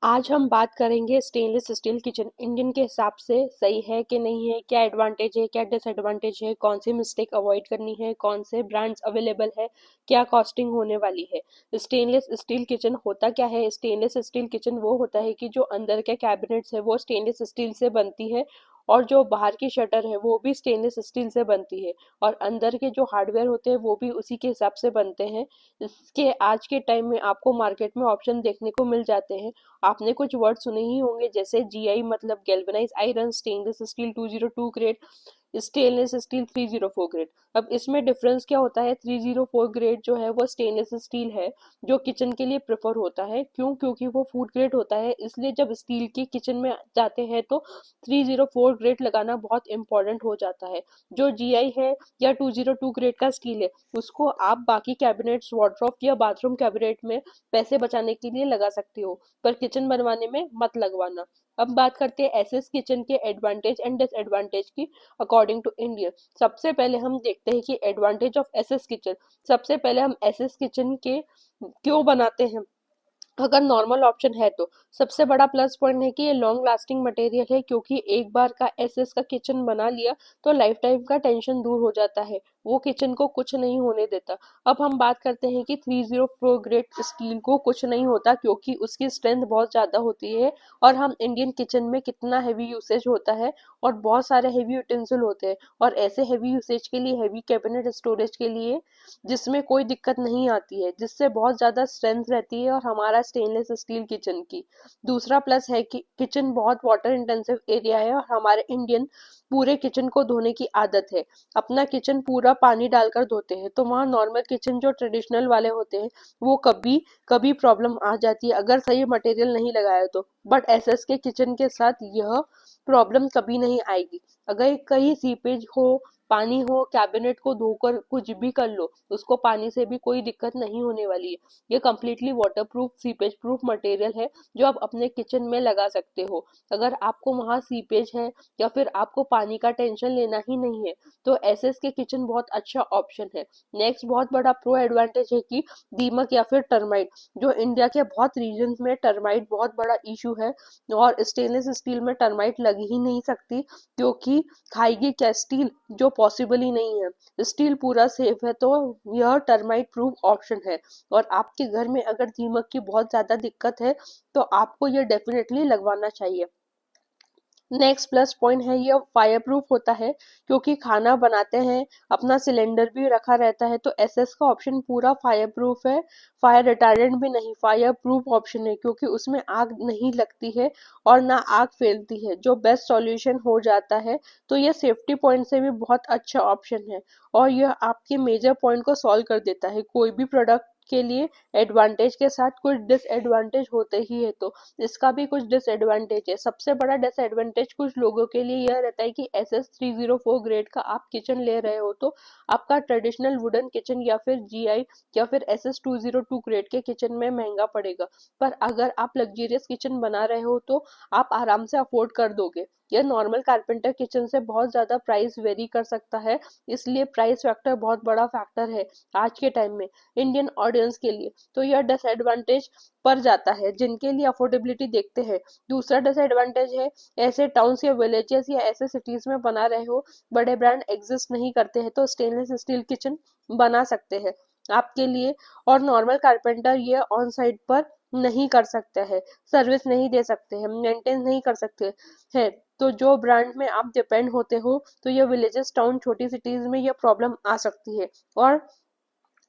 आज हम बात करेंगे स्टेनलेस स्टील किचन इंडियन के हिसाब से सही है कि नहीं है, क्या एडवांटेज है, क्या डिसएडवांटेज है, कौन सी मिस्टेक अवॉइड करनी है, कौन से ब्रांड्स अवेलेबल है, क्या कॉस्टिंग होने वाली है। स्टेनलेस स्टील किचन होता क्या है? स्टेनलेस स्टील किचन वो होता है कि जो अंदर के कैबिनेट्स है वो स्टेनलेस स्टील से बनती है और जो बाहर की शटर है वो भी स्टेनलेस स्टील से बनती है और अंदर के जो हार्डवेयर होते हैं वो भी उसी के हिसाब से बनते हैं। इसके आज के टाइम में आपको मार्केट में ऑप्शन देखने को मिल जाते हैं। आपने कुछ वर्ड सुने ही होंगे जैसे जीआई मतलब galvanise iron, stainless steel 202 grade, stainless steel 304 grade. अब इसमें डिफरेंस क्या होता है? 304 ग्रेड जो है वो स्टेनलेस स्टील है जो किचन के लिए प्रेफर होता है। क्यों? क्योंकि वो फूड ग्रेड होता है, इसलिए जब स्टील के किचन में जाते हैं तो 304 ग्रेड लगाना बहुत इंपॉर्टेंट हो जाता है। जो जीआई है या 202 ग्रेड का स्टील है उसको आप बाकी कैबिनेट्स, वार्डरोब या बाथरूम कैबिनेट में पैसे बचाने के लिए लगा सकते हो, पर किचन बनवाने में मत लगवाना। अब बात करते हैं एसएस किचन के एडवांटेज एंड डिसएडवांटेज की अकॉर्डिंग टू इंडिया। सबसे पहले हम देखते हैं कि एडवांटेज ऑफ एसएस किचन। सबसे पहले हम एसएस किचन के क्यों बनाते हैं अगर नॉर्मल ऑप्शन है तो। सबसे बड़ा प्लस पॉइंट है कि ये लॉन्ग लास्टिंग मटेरियल है, क्योंकि एक बार का एसएस का किचन बना लिया तो लाइफ टाइम का टेंशन दूर हो जाता है, वो किचन को कुछ नहीं होने देता। अब हम बात करते हैं कि 304 ग्रेड स्टील को कुछ नहीं होता क्योंकि उसकी स्ट्रेंथ बहुत ज्यादा होती है और हम इंडियन किचन में कितना हैवी यूसेज होता है और बहुत सारे हैवी यूटेंसिल होते हैं और ऐसे हैवी यूसेज के लिए, हैवी कैबिनेट स्टोरेज के लिए जिसमें कोई दिक्कत नहीं आती है, जिससे बहुत ज्यादा स्ट्रेंथ रहती है और हमारा स्टेनलेस स्टील किचन की। दूसरा प्लस है कि किचन बहुत वाटर इंटेंसिव एरिया है और हमारे इंडियन पूरे किचन को धोने की आदत है, अपना किचन पूरा पानी डालकर धोते हैं। तो वहाँ नॉर्मल किचन जो ट्रेडिशनल वाले होते हैं वो कभी कभी प्रॉब्लम आ जाती है अगर सही मटेरियल नहीं लगाया तो, बट एसएस के किचन के साथ यह प्रॉब्लम कभी नहीं आएगी। अगर कहीं सीपेज हो, पानी हो, कैबिनेट को धोकर कुछ भी कर लो, उसको पानी से भी कोई दिक्कत नहीं होने वाली है। ये completely water proof, seepage proof material है जो आप अपने किचन में लगा सकते हो। अगर आपको वहां सीपेज है या फिर आपको पानी का टेंशन लेना ही नहीं है तो एसएस के किचन बहुत अच्छा ऑप्शन है। नेक्स्ट बहुत बड़ा प्रो एडवांटेज है कि दीमक या फिर टर्माइट, जो इंडिया के बहुत रीजन में टर्माइट बहुत बड़ा इशू है और स्टेनलेस स्टील में टर्माइट लग ही नहीं सकती, क्योंकि खाएगी क्या स्टील? जो पॉसिबल ही नहीं है। स्टील पूरा सेफ है, तो यह टर्माइट प्रूफ ऑप्शन है। और आपके घर में अगर दीमक की बहुत ज्यादा दिक्कत है तो आपको यह डेफिनेटली लगवाना चाहिए। नेक्स्ट प्लस पॉइंट है ये फायर प्रूफ होता है, क्योंकि खाना बनाते हैं, अपना सिलेंडर भी रखा रहता है, तो एसएस का ऑप्शन पूरा फायर प्रूफ है। फायर रिटार्डेंट भी नहीं, फायर प्रूफ ऑप्शन है, क्योंकि उसमें आग नहीं लगती है और ना आग फैलती है, जो बेस्ट सॉल्यूशन हो जाता है। तो ये सेफ्टी पॉइंट से भी बहुत अच्छा ऑप्शन है और यह आपके मेजर पॉइंट को सॉल्व कर देता है। कोई भी प्रोडक्ट के लिए एडवांटेज के साथ कुछ डिसएडवांटेज होते ही है, तो इसका भी कुछ डिसएडवांटेज है। सबसे बड़ा डिसएडवांटेज कुछ लोगों के लिए यह रहता है कि SS304 ग्रेड का आप किचन ले रहे हो तो आपका ट्रेडिशनल वुडन किचन या फिर जीआई या फिर SS202 ग्रेड के किचन में महंगा पड़ेगा, पर अगर आप लग्जरियस किचन बना रहे हो तो आप आराम से अफोर्ड कर दोगे। यह नॉर्मल कारपेंटर किचन से बहुत ज्यादा प्राइस वेरी कर सकता है, इसलिए प्राइस फैक्टर बहुत बड़ा फैक्टर है आज के टाइम में इंडियन ऑडियंस के लिए। तो यह डिसएडवांटेज पर जाता है जिनके लिए अफोर्डेबिलिटी देखते हैं। दूसरा डिसएडवांटेज है, ऐसे टाउन्स या विलेजेस या ऐसे सिटीज में बना रहे हो, बड़े ब्रांड एग्जिस्ट नहीं करते हैं, तो स्टेनलेस स्टील किचन बना सकते हैं आपके लिए। और नॉर्मल कारपेंटर ये ऑन साइट पर नहीं कर सकते हैं, सर्विस नहीं दे सकते हैं, मेंटेन नहीं कर सकते हैं। तो जो ब्रांड में आप डिपेंड होते हो तो ये विलेजेस, टाउन, छोटी सिटीज में ये प्रॉब्लम आ सकती है। और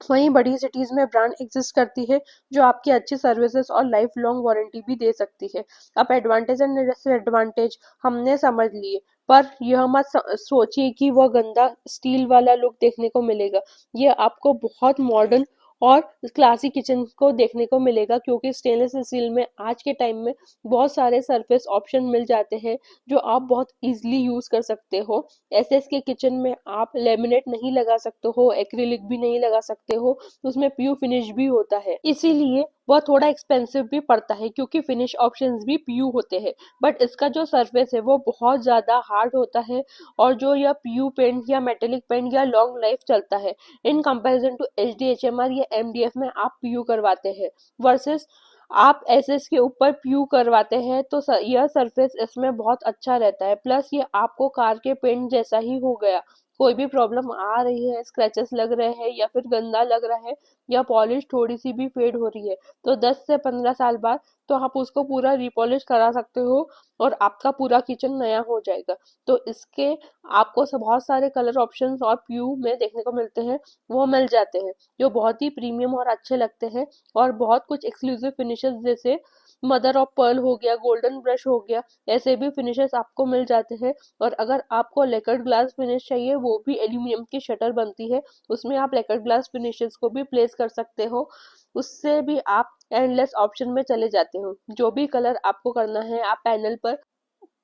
वहीं बड़ी सिटीज में ब्रांड एग्जिस्ट करती है जो आपकी अच्छी सर्विसेज और लाइफ लॉन्ग वारंटी भी दे सकती है। अब एडवांटेज एंड डिसएडवांटेज हमने समझ लिए, पर यह मत सोचिए कि वह गंदा स्टील वाला लुक देखने को मिलेगा। ये आपको बहुत मॉडर्न और क्लासी किचन को देखने को मिलेगा, क्योंकि स्टेनलेस स्टील में आज के टाइम में बहुत सारे सरफेस ऑप्शन मिल जाते हैं जो आप बहुत इजीली यूज कर सकते हो। एसएस के किचन में आप लेमिनेट नहीं लगा सकते हो, एक्रिलिक भी नहीं लगा सकते हो, उसमें पीयू फिनिश भी होता है, इसीलिए वह थोड़ा एक्सपेंसिव भी पड़ता है क्योंकि फिनिश ऑप्शंस भी पीयू होते हैं। बट इसका जो सरफेस है वो बहुत ज्यादा हार्ड होता है और जो यह पीयू पेंट या मेटेलिक पेंट या लॉन्ग लाइफ चलता है इन कंपैरिजन टू एचडीएचएमआर या एमडीएफ में आप पीयू करवाते हैं वर्सेस आप एसएस के ऊपर प्यू करवाते हैं तो यह सरफेस इसमें बहुत अच्छा रहता है। प्लस ये आपको कार के पेंट जैसा ही हो गया। कोई भी प्रॉब्लम आ रही है, स्क्रैचेस लग रहे हैं या फिर गंदा लग रहा है या पॉलिश थोड़ी सी भी फेड हो रही है, तो 10 से 15 साल बाद तो आप उसको पूरा रिपॉलिश करा सकते हो और आपका पूरा किचन नया हो जाएगा। तो इसके आपको बहुत सारे कलर ऑप्शंस और प्यू में देखने को मिलते हैं, वो मिल जाते हैं, जो बहुत ही प्रीमियम और अच्छे लगते हैं। और बहुत कुछ एक्सक्लूसिव फिनिशेस जैसे मदर ऑफ पर्ल हो गया, गोल्डन ब्रश हो गया, ऐसे भी फिनिशेस आपको मिल जाते हैं। और अगर आपको लेकर्ड ग्लास फिनिश चाहिए, वो भी एल्यूमिनियम की शटर बनती है, उसमें आप लेकर्ड ग्लास फिनिशेस को भी प्लेस कर सकते हो। उससे भी आप एंडलेस ऑप्शन में चले जाते हो। जो भी कलर आपको करना है आप पैनल पर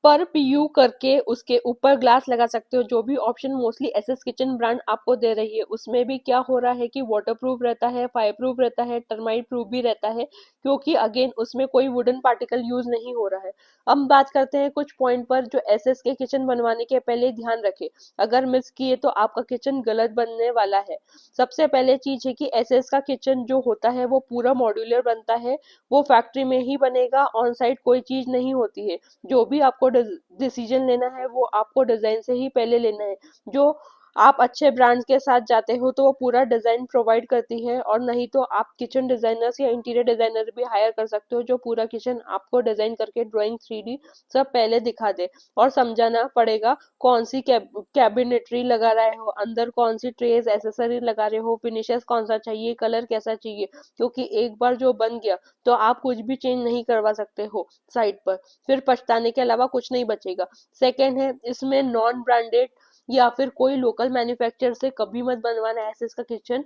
पीयू करके उसके ऊपर ग्लास लगा सकते हो। जो भी option mostly SS kitchen brand आपको दे रही है, उसमें भी क्या हो रहा है कि वाटर प्रूफ रहता है, फायर प्रूफ रहता है, टर्माइट प्रूफ भी रहता है, क्योंकि अगेन उसमें कोई वुडन पार्टिकल यूज नहीं हो रहा है। अब बात करते हैं कुछ पॉइंट पर जो एसएस के किचन बनवाने के पहले ध्यान रखे, अगर मिस किए तो आपका किचन गलत बनने वाला है। सबसे पहले चीज है कि एसएस का किचन जो होता है वो पूरा मॉड्यूलर बनता है, वो फैक्ट्री में ही बनेगा, ऑन साइट कोई चीज नहीं होती है। जो भी आपको डिसीजन लेना है वो आपको डिजाइन से ही पहले लेना है। जो आप अच्छे ब्रांड्स के साथ जाते हो तो वो पूरा डिजाइन प्रोवाइड करती है, और नहीं तो आप किचन डिजाइनर्स या इंटीरियर डिजाइनर भी हायर कर सकते हो, जो पूरा किचन आपको डिजाइन करके ड्राइंग 3D सब पहले दिखा दे। और समझाना पड़ेगा कौन सी कैबिनेटरी लगा रहे हो, अंदर कौन सी ट्रेस एसेसरी लगा रहे हो, फिनिशेस कौन सा चाहिए, कलर कैसा चाहिए, क्योंकि एक बार जो बन गया तो आप कुछ भी चेंज नहीं करवा सकते हो साइट पर, फिर पछताने के अलावा कुछ नहीं बचेगा। सेकेंड है, इसमें नॉन ब्रांडेड या फिर कोई लोकल मैन्युफैक्चरर से कभी मत बनवाना है एसएस का किचन।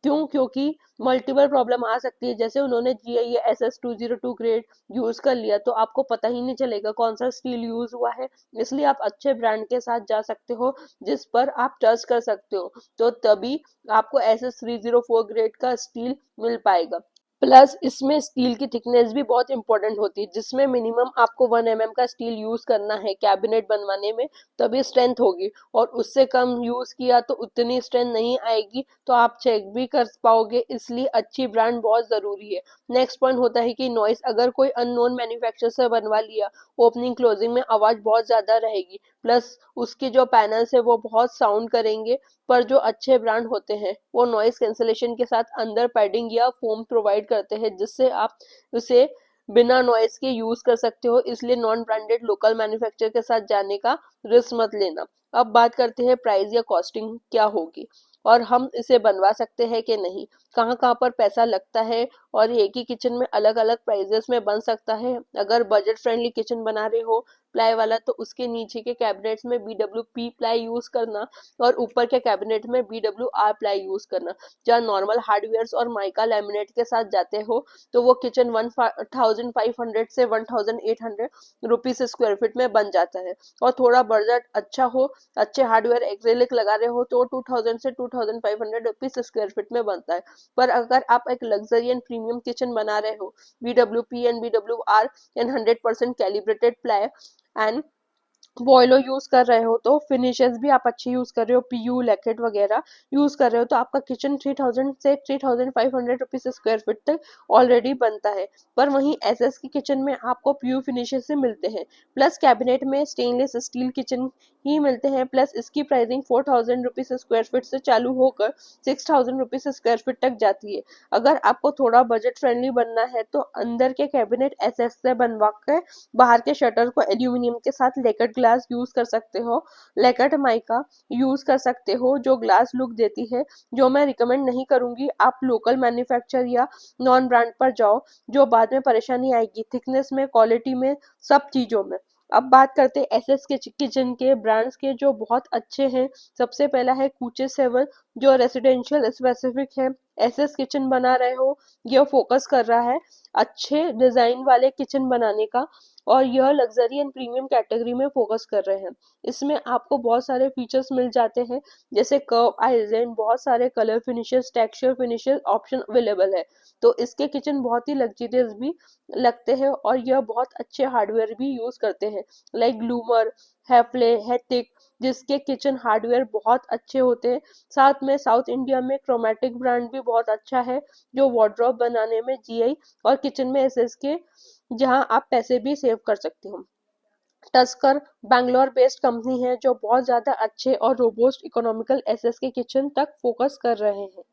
क्यों? क्योंकि मल्टीपल प्रॉब्लम आ सकती है। जैसे उन्होंने जीआई SS202 ग्रेड यूज कर लिया तो आपको पता ही नहीं चलेगा कौन सा स्टील यूज हुआ है। इसलिए आप अच्छे ब्रांड के साथ जा सकते हो जिस पर आप ट्रस्ट कर सकते हो, तो तभी आपको SS304 ग्रेड का स्टील मिल पाएगा। प्लस इसमें स्टील की थिकनेस भी बहुत इंपॉर्टेंट होती है, जिसमें मिनिमम आपको 1 mm का स्टील यूज करना है कैबिनेट बनवाने में, तभी स्ट्रेंथ होगी। और उससे कम यूज किया तो उतनी स्ट्रेंथ नहीं आएगी, तो आप चेक भी कर पाओगे। इसलिए अच्छी ब्रांड बहुत जरूरी है। नेक्स्ट पॉइंट होता है कि नॉइस, अगर कोई अननोन मैन्युफैक्चरर से बनवा लिया, ओपनिंग क्लोजिंग में आवाज बहुत ज्यादा रहेगी, प्लस उसके जो पैनल्स है वो बहुत साउंड करेंगे। पर जो अच्छे ब्रांड होते हैं वो नॉइस कैंसलेशन के साथ अंदर पैडिंग या फोम प्रोवाइड करते हैं, जिससे आप उसे बिना नॉइस के यूज कर सकते हो। इसलिए नॉन ब्रांडेड लोकल मैन्युफैक्चरर के साथ जाने का रिस्क मत लेना। अब बात करते हैं प्राइस या कॉस्टिंग क्या होगी और हम इसे बनवा सकते हैं कि नहीं, कहाँ कहाँ पर पैसा लगता है, और एक ही किचन में अलग अलग प्राइजेस में बन सकता है। अगर बजट फ्रेंडली किचन बना रहे हो प्लाई वाला, तो उसके नीचे के कैबिनेट्स में BWP प्लाई यूज करना और ऊपर के कैबिनेट में BWR प्लाई यूज करना। जहाँ नॉर्मल हार्डवेयर और माइका लैमिनेट के साथ जाते हो तो वो किचन 1500 से 1800 रुपीज स्क्वायर फीट में बन जाता है। और थोड़ा बजट अच्छा हो, अच्छे हार्डवेयर एक्रेलिक लगा रहे हो, तो 2000 से 2500 रुपीज स्क्वायर फीट में बनता है। पर अगर आप एक लग्जरी एंड प्रीमियम किचन बना रहे हो, BWP and BWR and 100% calibrated ply and बॉयलो यूज कर रहे हो, तो फिनिशेस भी आप अच्छे यूज कर रहे हो, पीयू लैकेट वगैरह यूज कर रहे हो, तो आपका किचन 3000 से 3500 रुपीज स्क्वायर फीट तक ऑलरेडी बनता है। पर वहीं एसएस की किचन में आपको पीयू फिनिशेस से मिलते हैं, प्लस कैबिनेट में स्टेनलेस स्टील किचन ही मिलते हैं। प्लस इसकी प्राइसिंग 4000 रुपीज स्क्वायर फीट से चालू होकर 6000 रुपीज स्क्वायर फीट तक जाती है। अगर आपको थोड़ा बजट फ्रेंडली बनना है तो अंदर के कैबिनेट एसएस से बनवा कर बाहर के शटर को एल्यूमिनियम के साथ लेकर्ड ग्लास यूज कर सकते हो, लेकर्ड माइका यूज कर सकते हो, जो ग्लास लुक देती है। जो मैं रिकमेंड नहीं करूंगी, आप लोकल मैन्युफैक्चरर या नॉन ब्रांड पर जाओ, जो बाद में परेशानी आएगी थिकनेस में, क्वालिटी में, सब चीजों में। अब बात करते हैं एसएस के किचन के ब्रांड्स के जो बहुत अच्छे हैं। सबसे पहला है कूचे सेवन, जो रेसिडेंशियल स्पेसिफिक है। एसएस किचन बना रहे हो, यह फोकस कर रहा है अच्छे डिजाइन वाले किचन बनाने का, और यह लग्जरी एंड प्रीमियम कैटेगरी में फोकस कर रहे हैं। इसमें आपको बहुत सारे फीचर्स मिल जाते हैं, जैसे कर्व आइजेंट, बहुत सारे colour finishes, texture finishes option available है। तो इसके किचन बहुत ही लग्जरियस भी लगते हैं, और यह बहुत अच्छे हार्डवेयर भी यूज करते हैं, लाइक ग्लूमर, हैफ्ले, हैटिक, जिसके किचन हार्डवेयर बहुत अच्छे होते हैं। साथ में साउथ इंडिया में क्रोमैटिक ब्रांड भी बहुत अच्छा है, जो वार्डरोब बनाने में, जीआई और किचन में एसएस के, जहां आप पैसे भी सेव कर सकते हो। टस्कर बैंगलोर बेस्ड कंपनी है जो बहुत ज्यादा अच्छे और रोबोस्ट इकोनॉमिकल एसएस के किचन तक फोकस कर रहे हैं।